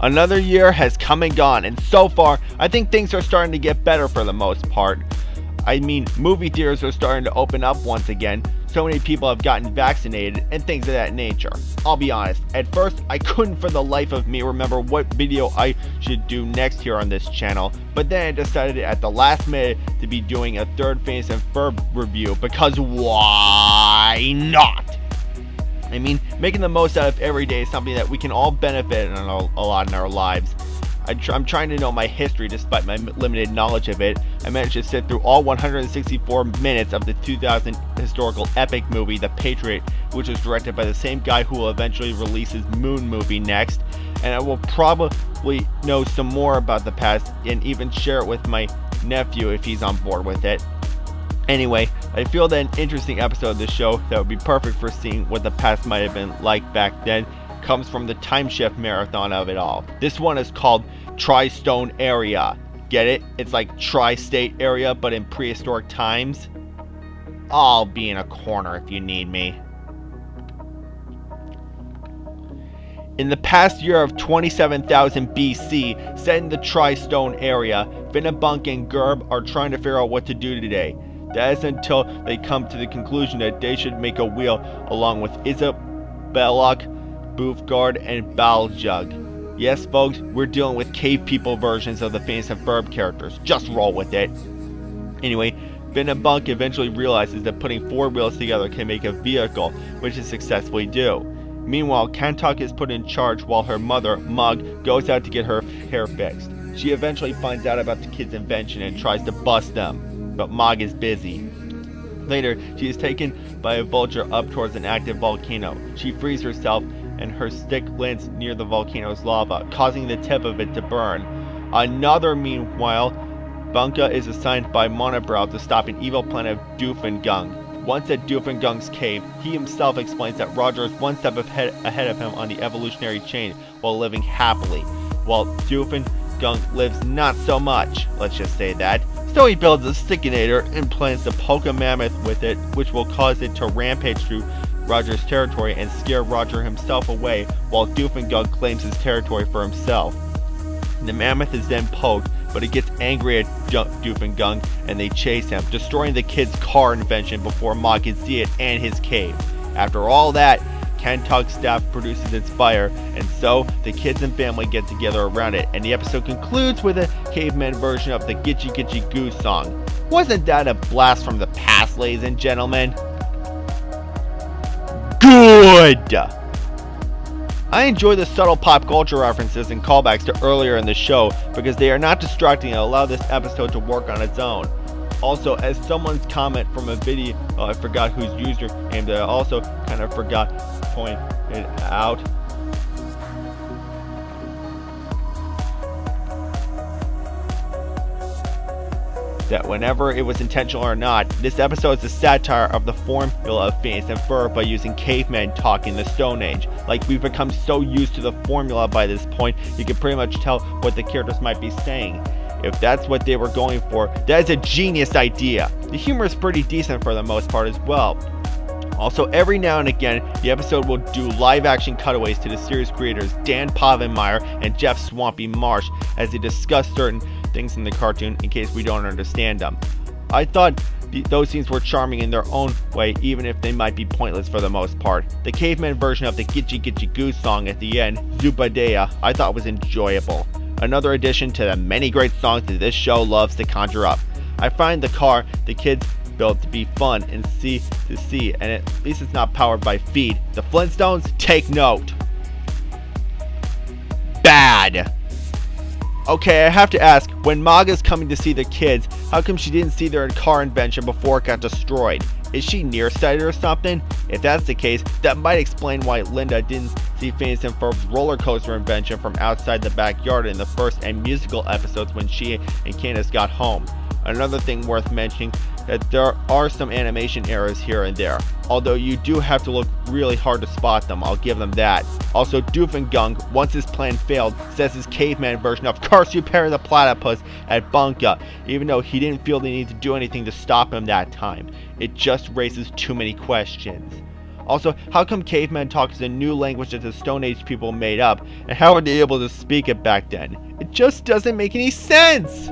Another year has come and gone, and so far, I think things are starting to get better for the most part. I mean, movie theaters are starting to open up once again, so many people have gotten vaccinated, and things of that nature. I'll be honest, at first, I couldn't for the life of me remember what video I should do next here on this channel, but then I decided at the last minute to be doing a third Phineas and Ferb review, because why not? I mean, making the most out of every day is something that we can all benefit a lot in our lives. I'm trying to know my history despite my limited knowledge of it. I managed to sit through all 164 minutes of the 2000 historical epic movie The Patriot, which was directed by the same guy who will eventually release his Moon movie next, and I will probably know some more about the past and even share it with my nephew if he's on board with it. Anyway, I feel that an interesting episode of this show that would be perfect for seeing what the past might have been like back then comes from the time shift marathon of it all. This one is called Tristone Area. Get it? It's like tri-state area but in prehistoric times. I'll be in a corner if you need me. In the past year of 27,000 BC, set in the Tristone Area, Phineas and Ferb are trying to figure out what to do today. That is until they come to the conclusion that they should make a wheel along with Isabelloc, Boofgard, and Baljug. Yes, folks, we're dealing with cave people versions of the Phineas and Ferb characters. Just roll with it. Anyway, Phineas eventually realizes that putting four wheels together can make a vehicle, which they successfully do. Meanwhile, Kantok is put in charge while her mother, Mug, goes out to get her hair fixed. She eventually finds out about the kids' invention and tries to bust them, but Mog is busy. Later, she is taken by a vulture up towards an active volcano. She frees herself, and her stick lands near the volcano's lava, causing the tip of it to burn. Meanwhile, Bunka is assigned by Monobrow to stop an evil plan of Doofengung. Once at Doofengung's cave, he himself explains that Roger is one step ahead of him on the evolutionary chain while living happily, while Doofengung lives not so much, let's just say that. So he builds a Stickinator and plans to poke a mammoth with it, which will cause it to rampage through Roger's territory and scare Roger himself away, while Doofengung claims his territory for himself. The mammoth is then poked, but it gets angry at Doofengung and they chase him, destroying the kid's car invention before Mog can see it and his cave. After all that, Kantok's staff produces its fire, and so the kids and family get together around it, and the episode concludes with a caveman version of the Gitchy Gitchy Goo song. Wasn't that a blast from the past, ladies and gentlemen? Good! I enjoy the subtle pop culture references and callbacks to earlier in the show because they are not distracting and allow this episode to work on its own. Also, as someone's comment from a video, I forgot whose username that I also kind of forgot to point it out. That whenever it was intentional or not, this episode is a satire of the formula of Phineas and Ferb by using cavemen talk in the Stone Age. Like, we've become so used to the formula by this point, you can pretty much tell what the characters might be saying. If that's what they were going for, that is a genius idea. The humor is pretty decent for the most part as well. Also, every now and again, the episode will do live-action cutaways to the series creators Dan Povenmire and Jeff Swampy Marsh as they discuss certain things in the cartoon in case we don't understand them. I thought those scenes were charming in their own way, even if they might be pointless for the most part. The caveman version of the Gitchy Gitchy Goo song at the end, Zubadea, I thought was enjoyable. Another addition to the many great songs that this show loves to conjure up. I find the car the kids built to be fun and see, and at least it's not powered by feed. The Flintstones, take note. Bad. Okay, I have to ask, when Maga's coming to see the kids, how come she didn't see their car invention before it got destroyed? Is she nearsighted or something? If that's the case, that might explain why Linda didn't see Phineas and Ferb's roller coaster invention from outside the backyard in the first and musical episodes when she and Candace got home. Another thing worth mentioning, that there are some animation errors here and there, although you do have to look really hard to spot them, I'll give them that. Also, Doofengung, once his plan failed, says his caveman version of "Curse you, Perry the Platypus" at Bunka, even though he didn't feel the need to do anything to stop him that time. It just raises too many questions. Also, how come cavemen talk a new language that the Stone Age people made up, and how were they able to speak it back then? It just doesn't make any sense!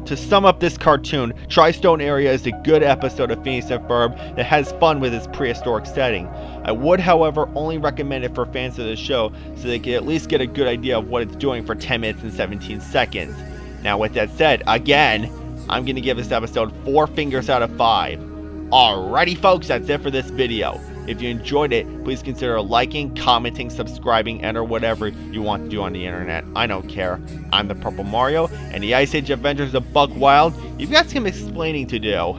To sum up this cartoon, Tristone Area is a good episode of Phineas and Ferb that has fun with its prehistoric setting. I would, however, only recommend it for fans of the show so they can at least get a good idea of what it's doing for 10 minutes and 17 seconds. Now with that said, again, I'm going to give this episode 4 fingers out of 5. Alrighty folks, that's it for this video. If you enjoyed it, please consider liking, commenting, subscribing, and or whatever you want to do on the internet. I don't care. I'm the Purple Mario, and the Ice Age Adventures of Buck Wild, you've got some explaining to do.